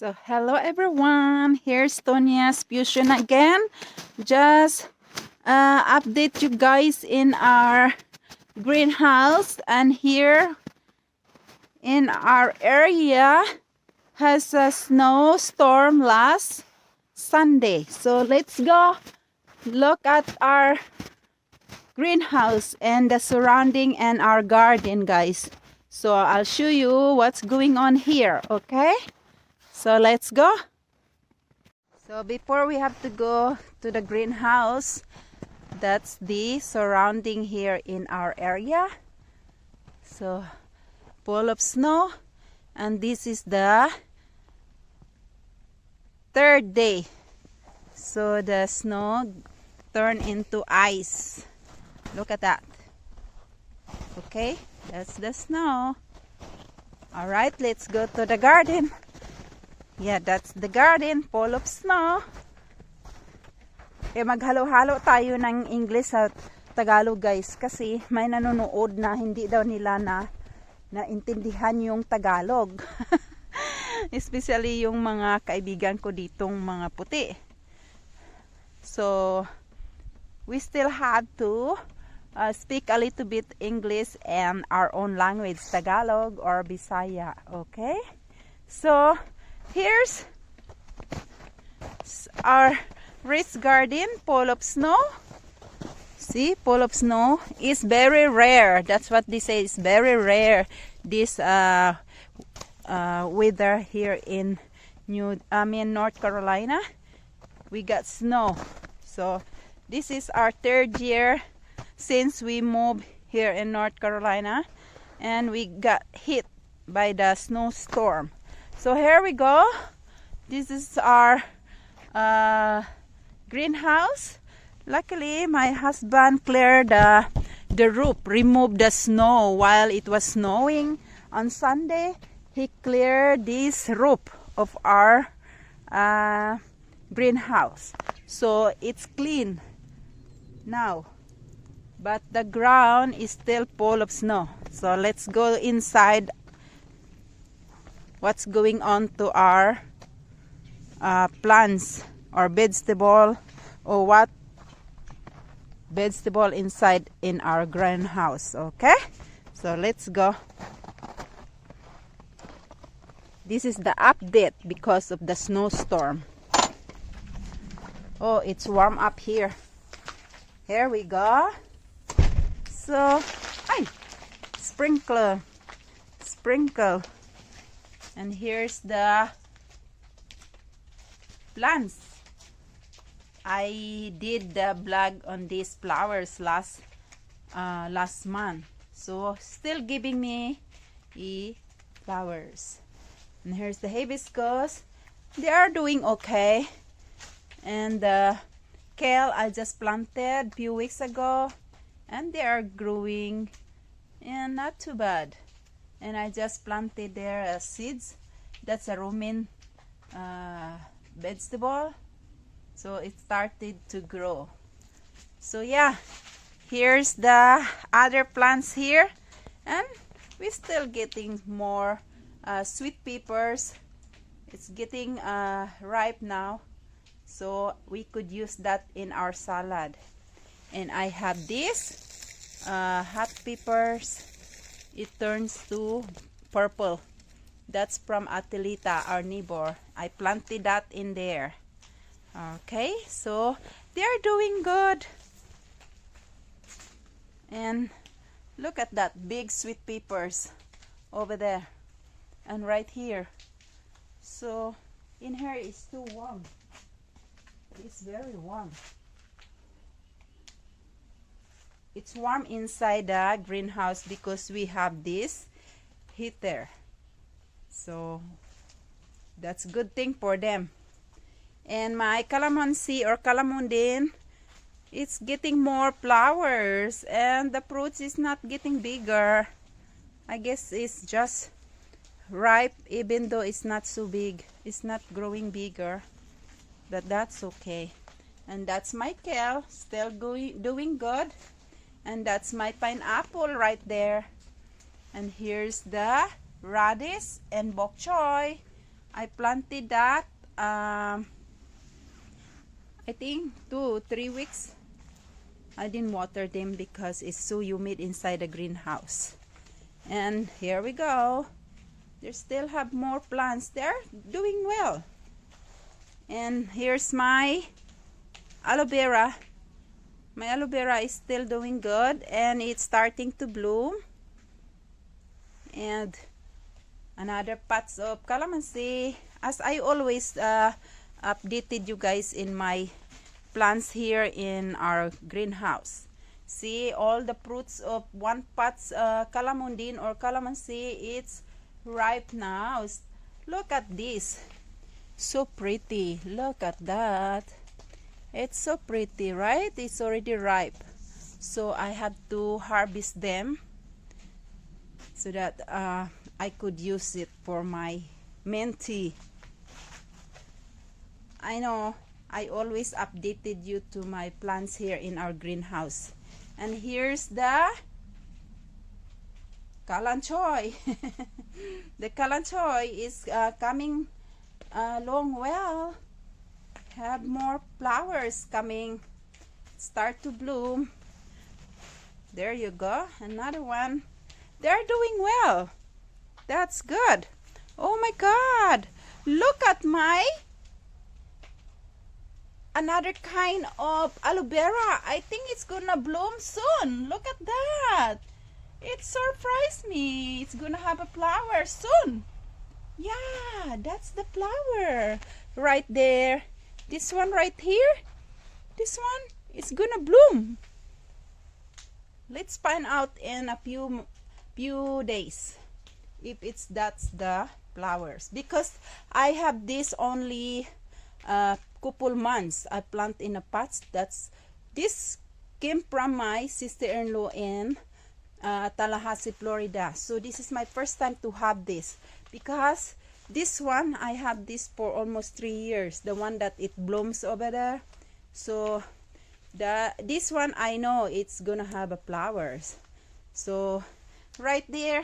So hello everyone, here's Tonia's Fusion again. Just update you guys in our greenhouse, and here in our area has a snowstorm last Sunday. So let's go look at our greenhouse and the surrounding and our garden, guys. So I'll show you what's going on here, okay? So let's go. So before we have to go to the greenhouse, that's the surrounding here in our area. So full of snow, and this is the third day. So the snow turned into ice. Look at that. Okay, that's the snow. All right, let's go to the garden. Yeah, that's the garden full of snow. Maghalo-halo tayo ng English sa Tagalog, guys, kasi may nanonood na hindi daw nila naintindihan yung Tagalog. Especially yung mga kaibigan ko ditong mga puti. So we still had to speak a little bit English and our own language, Tagalog or Bisaya, okay? So here's our raised garden full of snow. See, full of snow. It's very rare. That's what they say. It's very rare, this weather here in North Carolina. We got snow. So this is our third year since we moved here in North Carolina, and we got hit by the snowstorm. So here we go. This is our greenhouse. Luckily, my husband cleared the roof, removed the snow while it was snowing on Sunday. He cleared this roof of our greenhouse. So it's clean now. But the ground is still full of snow. So let's go inside. What's going on to our plants or vegetable, or what vegetable inside in our greenhouse, okay? So let's go. This is the update because of the snowstorm. Oh, it's warm up here. Here we go. So, sprinkle. And here's the plants. I did the vlog on these flowers last month. So still giving me flowers. And here's the hibiscus. They are doing okay. And the kale I just planted a few weeks ago, and they are growing and not too bad. And I just planted their seeds. That's a romaine vegetable. So it started to grow. So yeah, here's the other plants here. And we're still getting more sweet peppers. It's getting ripe now. So we could use that in our salad. And I have this hot peppers. It turns to purple. That's from Atelita, our neighbor. I planted that in there. Okay, so they're doing good. And look at that big sweet peppers over there and right here. So in here it's too warm. It's very warm. It's warm inside the greenhouse because we have this heater. So that's a good thing for them. And my kalamansi or kalamundin, it's getting more flowers, and the fruits is not getting bigger. I guess it's just ripe, even though it's not so big. It's not growing bigger, but that's okay. And that's my kale, still doing good. And that's my pineapple right there. And here's the radish and bok choy. I planted that I think 2-3 weeks. I didn't water them because it's so humid inside the greenhouse. And here we go. They still have more plants. They're doing well. And here's my aloe vera. My aloe vera is still doing good and it's starting to bloom. And another pots of calamansi. As I always updated you guys in my plants here in our greenhouse. See all the fruits of one pot's calamundin or calamansi. It's ripe now. Look at this. So pretty. Look at that. It's so pretty, right? It's already ripe. So I have to harvest them so that I could use it for my mint tea. I know I always updated you to my plants here in our greenhouse. And here's the kalanchoy. The kalanchoy is coming along well. Have more flowers coming. Start to bloom. There you go. Another one. They're doing well. That's good. Oh my God. Look at my another kind of aloe vera. I think it's gonna bloom soon. Look at that. It surprised me. It's gonna have a flower soon. Yeah, that's the flower right there. This one right here, this one is gonna bloom. Let's find out in a few days if that's the flowers, because I have this only couple months. I plant in a pots. This came from my sister-in-law in Tallahassee, Florida. So this is my first time to have this, because this one I have this for almost 3 years, the one that it blooms over there. So this one I know it's gonna have a flowers. So right there,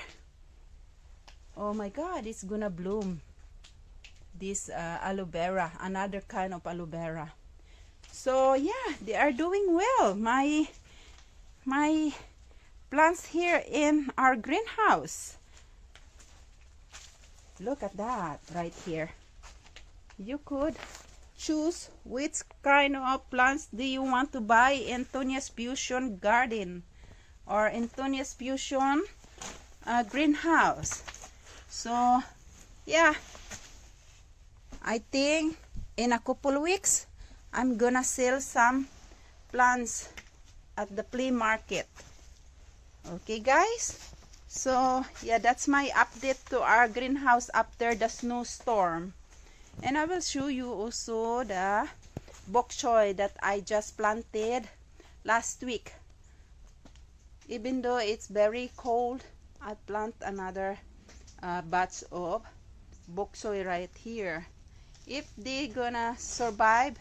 oh my God, it's gonna bloom. This aloe vera, another kind of aloe vera. So yeah, they are doing well. My plants here in our greenhouse. Look at that right here. You could choose which kind of plants do you want to buy in Tonia's Fusion Garden or in Tonia's Fusion greenhouse. So yeah, I think in a couple weeks I'm gonna sell some plants at the flea market. Okay guys, so yeah, that's my update to our greenhouse after the snowstorm. And I will show you also the bok choy that I just planted last week. Even though it's very cold, I plant another batch of bok choy right here. If they're gonna survive,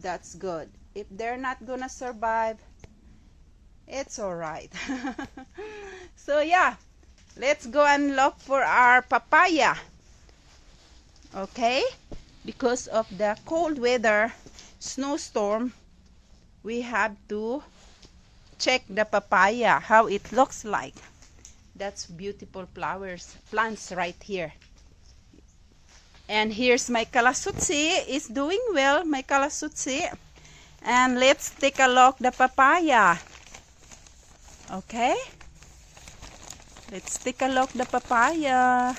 that's good. If they're not gonna survive, it's alright. So yeah, let's go and look for our papaya. Okay, because of the cold weather, snowstorm, we have to check the papaya, how it looks like. That's beautiful plants right here. And here's my kalasutsi. It's doing well, my kalasutsi. And let's take a look the papaya. Okay, let's take a look the papaya.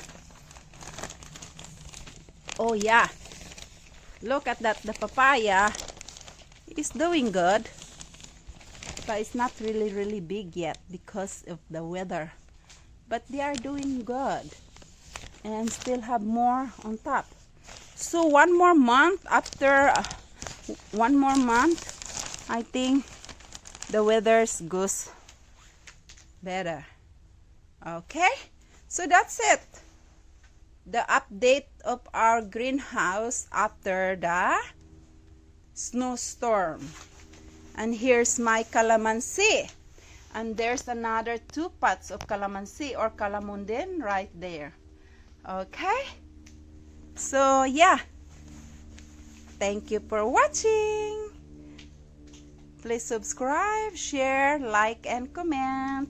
Oh yeah, look at that. The papaya is doing good, but it's not really big yet because of the weather. But they are doing good and still have more on top. So one more month, after 1 more month, I think the weather's goes better. Okay, so that's it, the update of our greenhouse after the snowstorm. And here's my calamansi, and there's another 2 pots of calamansi or calamundin right there. Okay, So yeah, thank you for watching. Please subscribe, share, like, and comment.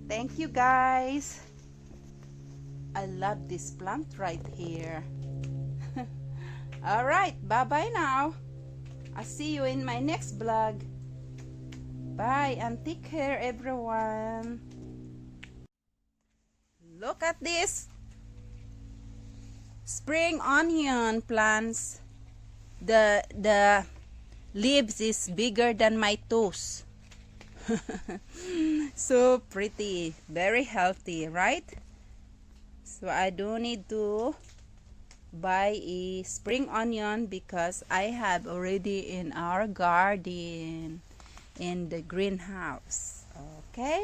Thank you guys. I love this plant right here. Alright, bye-bye now. I'll see you in my next vlog. Bye and take care everyone. Look at this spring onion plants. The leaves is bigger than my toes. So pretty, very healthy, right? So I don't need to buy a spring onion because I have already in our garden in the greenhouse. Okay,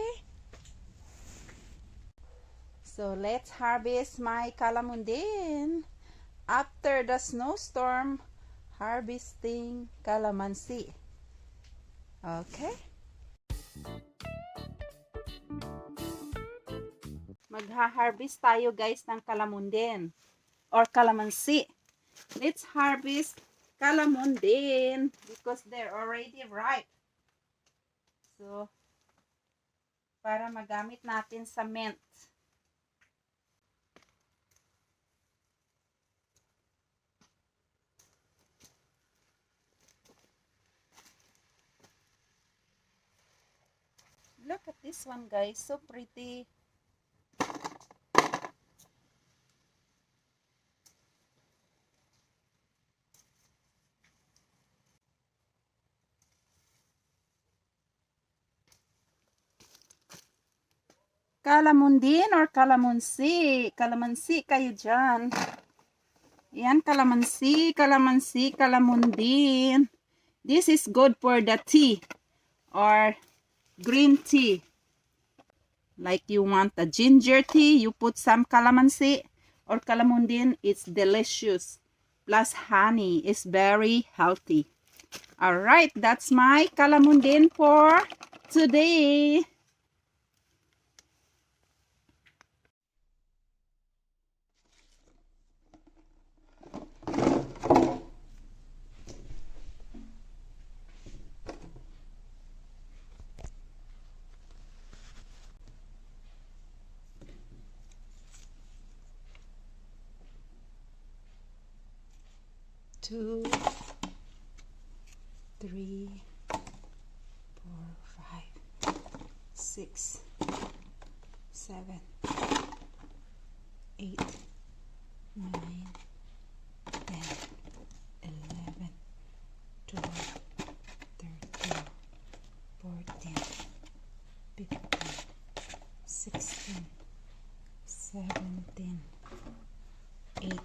so let's harvest my kalamundin. After the snowstorm, harvesting kalamansi. Okay, magha-harvest tayo guys ng kalamundin or kalamansi. Let's harvest kalamundin because they're already ripe. So, para magamit natin sa mint. Look at this one guys, so pretty. Kalamundin or kalamansi. Kalamansi kayo dyan. Yan, kalamansi, kalamansi, kalamundin. This is good for the tea or green tea. Like you want a ginger tea, you put some kalamansi or kalamundin. It's delicious. Plus honey is very healthy. Alright, that's my kalamundin for today. Two, 3, 4, 5, 6, 7, 8, 9, 10, 11, 12, 13, 14, 15, 16, 17, 18.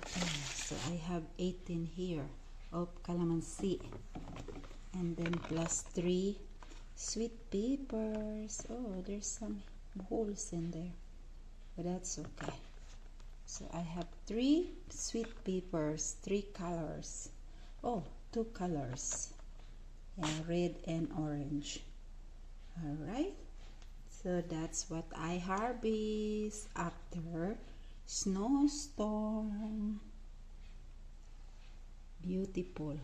So I have 18 here of calamansi, and then plus 3 sweet peppers. Oh, there's some holes in there, but that's okay. So I have 3 sweet peppers, 3 colors. Oh, 2 colors. Yeah, red and orange. Alright, so that's what I harvest after snowstorm. Beautiful.